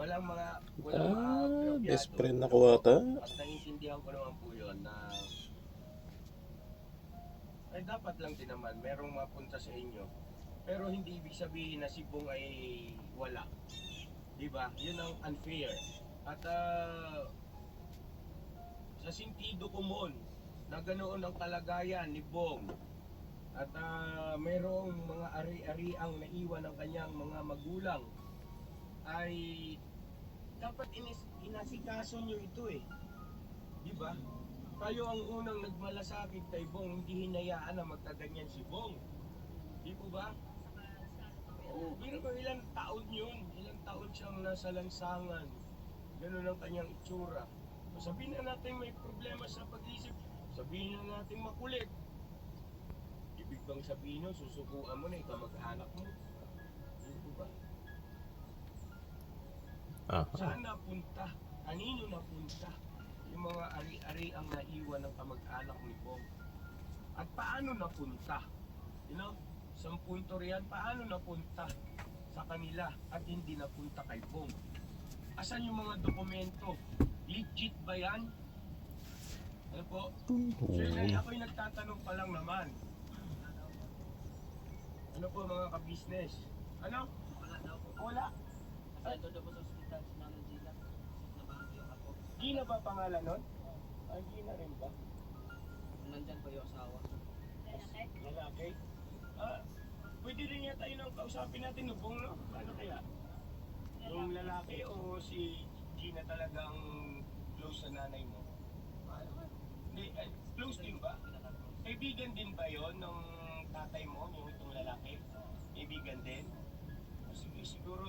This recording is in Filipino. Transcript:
walang Best aprobyado. friend Ano ako po? ata. At naiintindihan ko naman po yun na ay dapat lang din naman merong mapunta sa inyo. Pero hindi ibig sabihin na si Bong ay wala. Diba? Yun ang unfair. At sa sentido komon na ganoon ang kalagayan ni Bong at mayroong mga ari-ariang naiwan ng kanyang mga magulang ay dapat inasikaso nyo ito eh. Di ba? Kayo ang unang nagmalasakit kay Bong, hindi hinayaan na magkaganyan si Bong. Di po ba? Oo, biro ko ilang taon yun. Ilang taon siyang nasa lansangan. Ganun ang kanyang itsura. Sabihin na natin may problema sa pag-isip. Sabihin na natin makulit. Ibig bang sabihin nun, susukuan mo na ikamag-anak mo? Di po ba? Saan napunta? Kanino napunta? Yung mga ari-ari ang naiwan ng kamag-anak ni Bong. At paano napunta? You know, isang punto riyan, paano napunta sa kanila at hindi napunta kay Bong? Asan yung mga dokumento? Legit ba yan? Ano po? So yun, ako'y nagtatanong pa lang naman. Ano po mga ka-business? Ano? Wala daw po. Wala? Ay, ito daw po sa hospital, si Nanay Gina. Nabahan yung ako. Gina ba pangalan nun? Ay, Gina rin ba? Nandyan po yung asawa. Lalaki? Pwede rin yata yun ang kausapin natin no, Bong, no? Ano kaya? Yung lalaki o si Gina talagang close sa nanay mo? Hindi, close din ba? Kaibigan din ba yon ng tatay mo, yung itong lalaki? Kaibigan din? Siguro,